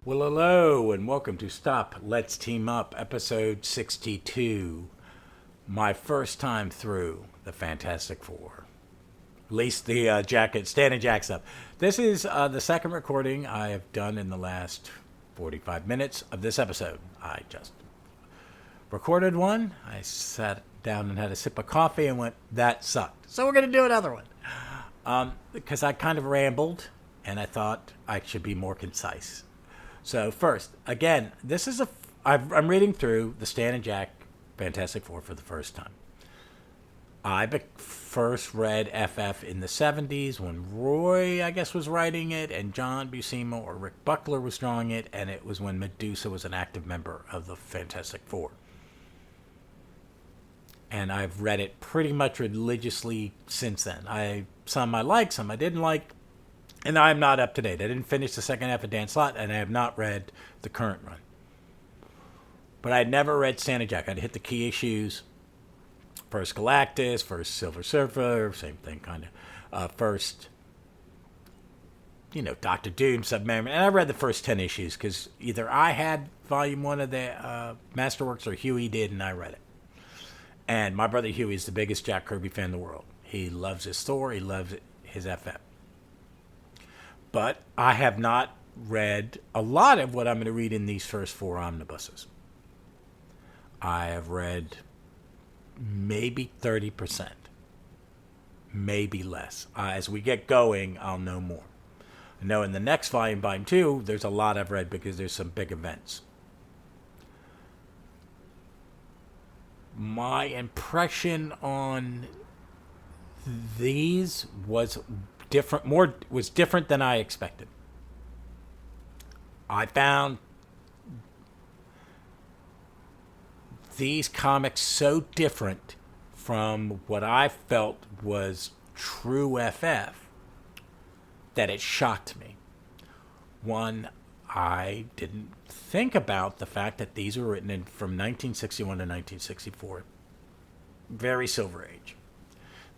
Well, hello, and welcome to Stop, Let's Team Up, episode 62. My first time through the Fantastic Four. At least the Stan and Jack stuff. This is the second recording I have done in the last 45 minutes of this episode. I just recorded one. I sat down and had a sip of coffee and went, that sucked. So we're going to do another one. Because I kind of rambled, and I thought I should be more concise. So first, again, I'm reading through the Stan and Jack Fantastic Four for the first time. I first read FF in the 70s when Roy, I guess, was writing it, and John Buscema or Rick Buckler was drawing it, and it was when Medusa was an active member of the Fantastic Four. And I've read it pretty much religiously since then. Some I liked, some I didn't like. And I'm not up to date. I didn't finish the second half of Dan Slott, and I have not read the current run. But I had never read Stan and Jack. I'd hit the key issues. First Galactus, first Silver Surfer, same thing kind of. First, Doctor Doom, Submariner. And I read the first 10 issues because either I had volume 1 of the Masterworks or Huey did, and I read it. And my brother Huey is the biggest Jack Kirby fan in the world. He loves his Thor. He loves his FF. But I have not read a lot of what I'm going to read in these first 4 omnibuses. I have read maybe 30%. Maybe less. As we get going, I'll know more. I know in the next volume, volume 2, there's a lot I've read because there's some big events. My impression on these was different than I expected. I found these comics so different from what I felt was true FF that it shocked me. One, I didn't think about the fact that these were written from 1961 to 1964. Very Silver Age.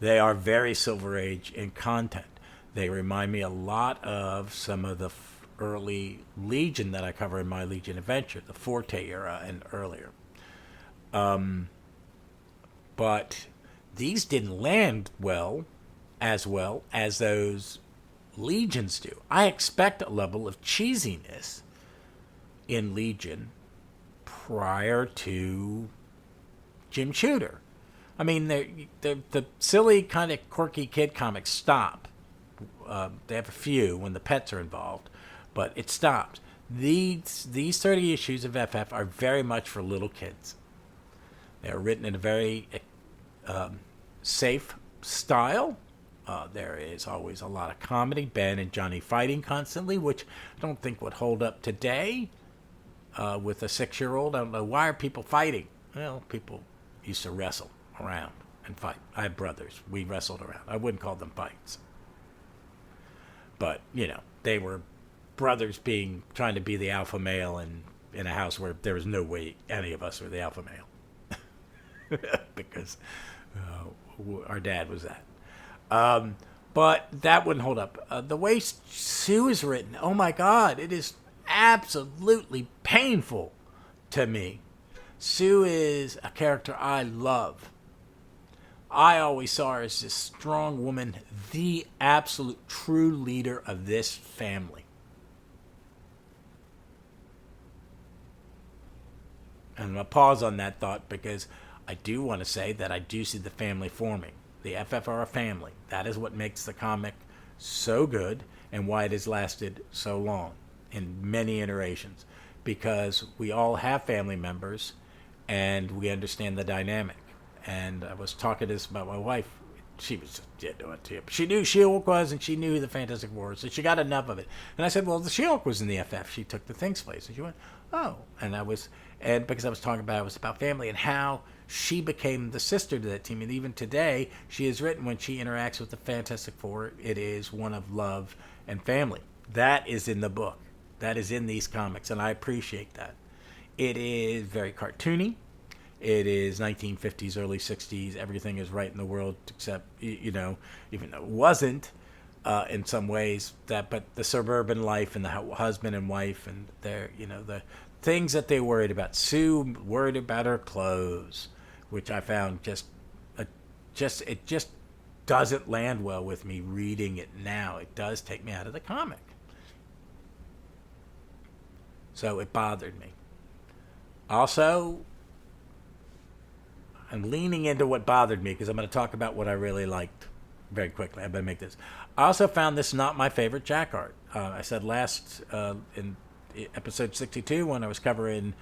They are very Silver Age in content. They remind me a lot of some of the early Legion that I cover in my Legion Adventure, the Forte era and earlier. But these didn't land well as those Legions do. I expect a level of cheesiness in Legion prior to Jim Shooter. I mean, the silly kind of quirky kid comics stop. They have a few when the pets are involved, but it stops. These 30 issues of FF are very much for little kids. They're written in a very safe style. There is always a lot of comedy. Ben and Johnny fighting constantly, which I don't think would hold up today with a 6-year-old. I don't know, why are people fighting? Well, people used to wrestle around and fight. I have brothers. We wrestled around. I wouldn't call them fights. But, they were brothers trying to be the alpha male in a house where there was no way any of us were the alpha male. Because our dad was that. But that wouldn't hold up. The way Sue is written, oh my God, it is absolutely painful to me. Sue is a character I love. I always saw her as this strong woman, the absolute true leader of this family. And I'm going to pause on that thought because I do want to say that I do see the family forming. The FF are a family. That is what makes the comic so good and why it has lasted so long in many iterations. Because we all have family members and we understand the dynamic. And I was talking this about my wife. She was she knew She-Hulk was, and she knew who the Fantastic Four was, so she got enough of it. And I said, well, the She-Hulk was in the FF. She took the Thing's place. And she went, oh. And because I was talking about it was about family and how she became the sister to that team. And even today, she is written when she interacts with the Fantastic Four, it is one of love and family. That is in the book. That is in these comics, and I appreciate that. It is very cartoony. It is 1950s, early 60s. Everything is right in the world except, even though it wasn't. in some ways. But the suburban life and the husband and wife and their, the things that they worried about. Sue worried about her clothes, which I found it just doesn't land well with me reading it now. It does take me out of the comic. So it bothered me. Also, I'm leaning into what bothered me because I'm going to talk about what I really liked very quickly. I better make this. I also found this not my favorite Jack art. I said last in episode 62 when I was covering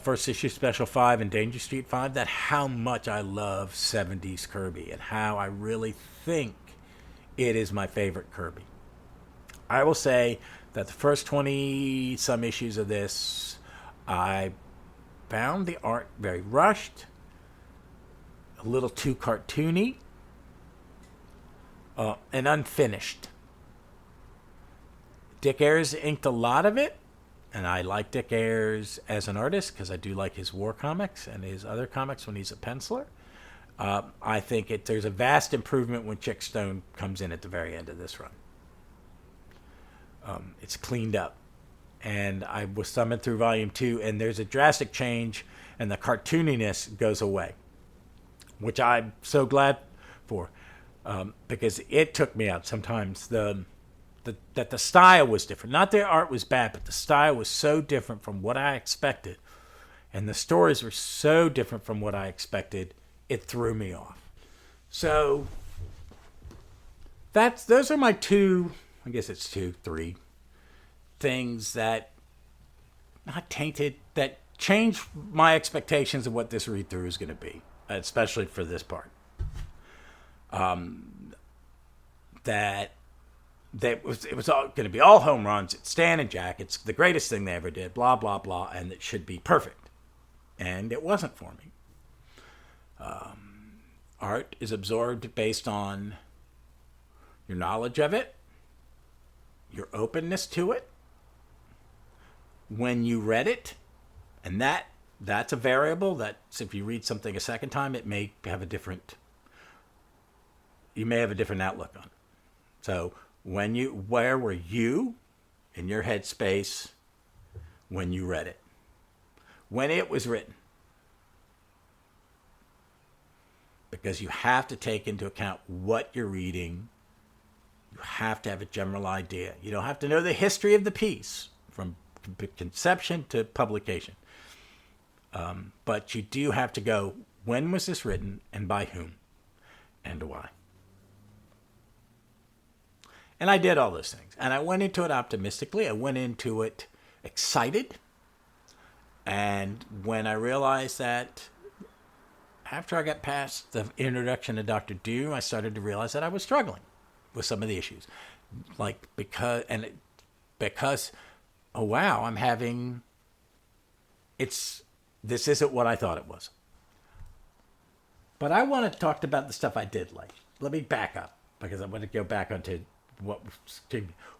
first issue Special 5 and Danger Street 5 that how much I love 70s Kirby and how I really think it is my favorite Kirby. I will say that the first 20 some issues of this, I found the art very rushed, a little too cartoony, and unfinished. Dick Ayers inked a lot of it, and I like Dick Ayers as an artist because I do like his war comics and his other comics when he's a penciler. I think there's a vast improvement when Chick Stone comes in at the very end of this run. It's cleaned up. And I was thumbing through volume 2, and there's a drastic change, and the cartooniness goes away, which I'm so glad for, because it took me out sometimes. That the style was different. Not the art was bad, but the style was so different from what I expected, and the stories were so different from what I expected, it threw me off. So those are my three things that not tainted, that changed my expectations of what this read through is going to be, especially for this part. It was all going to be all home runs. It's Stan and Jack. It's the greatest thing they ever did. Blah blah blah, and it should be perfect, and it wasn't for me. Art is absorbed based on your knowledge of it, your openness to it, when you read it, and that's a variable that if you read something a second time, it may have a different outlook on it. So where were you in your headspace when you read it? When it was written? Because you have to take into account what you're reading. You have to have a general idea. You don't have to know the history of the piece from conception to publication. But you do have to go, when was this written and by whom and why? And I did all those things. And I went into it optimistically. I went into it excited. And when I realized that after I got past the introduction to Dr. Doom, I started to realize that I was struggling with some of the issues. Because, oh wow, this isn't what I thought it was. But I want to talk about the stuff I did like. Let me back up, because I want to go back onto what was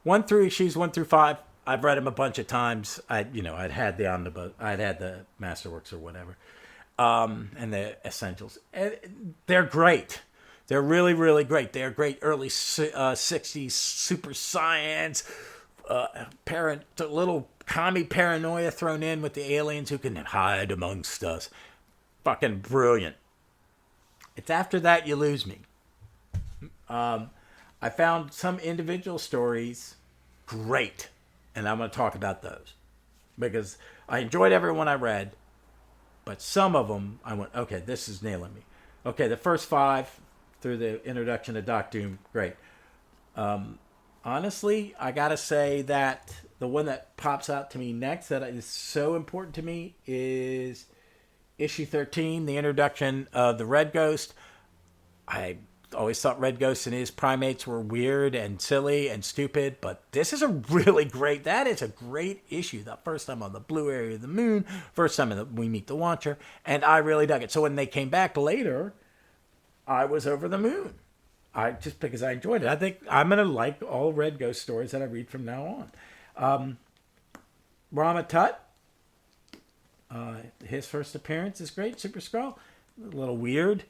1 through 5. I've read them a bunch of times. I'd had the omnibus, I'd had the Masterworks or whatever, and the Essentials. And they're great. They're really, really great. They're great early 60s super science, little commie paranoia thrown in with the aliens who can hide amongst us. Fucking brilliant. It's after that you lose me. I found some individual stories great, and I'm going to talk about those because I enjoyed every one I read, but some of them I went, okay, this is nailing me. Okay, the first 5 through the introduction to Doc Doom, great. Honestly, I got to say that the one that pops out to me next that is so important to me is issue 13, the introduction of the Red Ghost. I always thought Red Ghost and his primates were weird and silly and stupid, but this is that is a great issue. The first time on the blue area of the moon, first time we meet the Watcher, and I really dug it. So when they came back later, I was over the moon. Just because I enjoyed it. I think I'm going to like all Red Ghost stories that I read from now on. Rama Tut, his first appearance is great. Super Skrull, a little weird.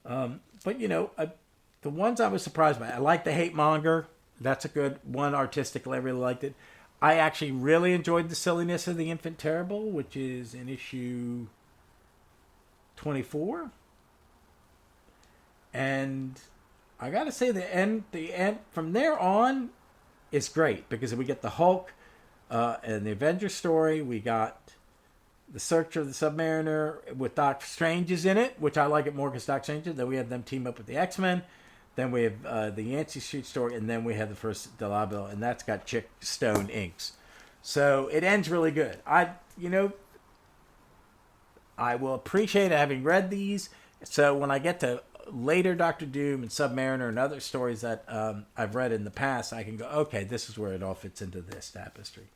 But, the ones I was surprised by, I like the Hate Monger. That's a good one. Artistically, I really liked it. I actually really enjoyed the silliness of the Infant Terrible, which is in issue 24. And I gotta say, the end from there on is great because we get the Hulk and the Avengers story. We got the Search of the Submariner with Doctor Strange is in it, which I like it more because Doctor Strange. Then we have them team up with the X-Men. Then we have the Yancey Street story, and then we have the first Delabel, and that's got Chick Stone inks. So it ends really good. I will appreciate having read these. So when I get to later Doctor Doom and Submariner and other stories that I've read in the past, I can go, okay, this is where it all fits into this tapestry.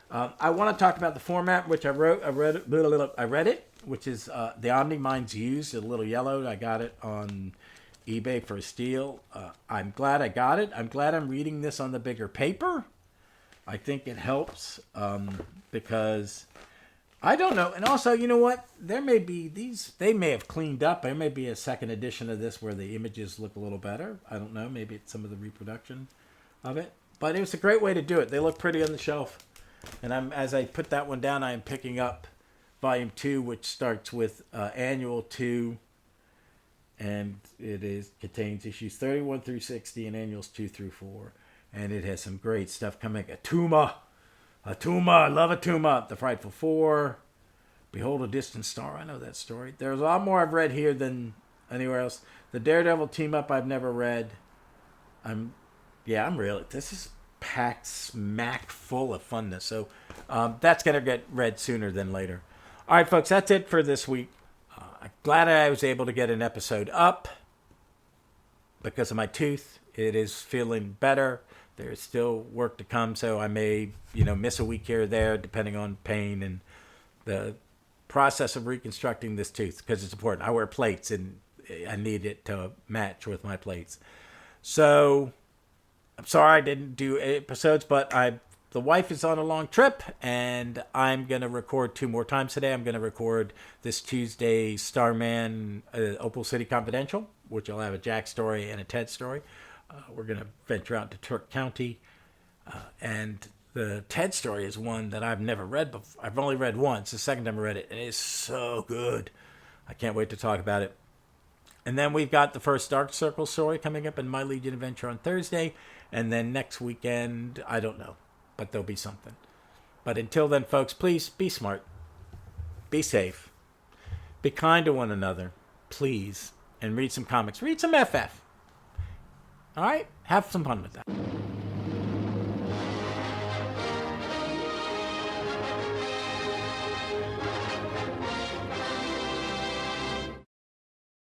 I want to talk about the format, which I read it, which is the Omni Mine's used, a little yellow. I got it on eBay for a steal. I'm glad I got it. I'm glad I'm reading this on the bigger paper. I think it helps because I don't know. And also, you know what? There may be they may have cleaned up. There may be a second edition of this where the images look a little better. I don't know. Maybe it's some of the reproduction of it. But it was a great way to do it. They look pretty on the shelf. And as I put that one down, I am picking up Volume 2, which starts with Annual 2. And it contains issues 31 through 60 and Annuals 2 through 4. And it has some great stuff coming. Atuma, I love Atuma. The Frightful Four, Behold a Distant Star. I know that story. There's a lot more I've read here than anywhere else. The Daredevil team up I've never read. This is packed smack full of funness. So that's going to get read sooner than later. All right, folks, that's it for this week. I'm glad I was able to get an episode up because of my tooth. It is feeling better. There's still work to come, so I may, miss a week here or there depending on pain and the process of reconstructing this tooth because it's important. I wear plates and I need it to match with my plates. So I'm sorry I didn't do episodes, but the wife is on a long trip and I'm going to record 2 more times today. I'm going to record this Tuesday Starman Opal City Confidential, which will have a Jack story and a Ted story. We're going to venture out to Turk County. And the Ted story is one that I've never read before. I've only read once. The second time I read it. And it's so good. I can't wait to talk about it. And then we've got the first Dark Circle story coming up in My Legion Adventure on Thursday. And then next weekend, I don't know. But there'll be something. But until then, folks, please be smart. Be safe. Be kind to one another. Please. And read some comics. Read some FF. All right? Have some fun with that.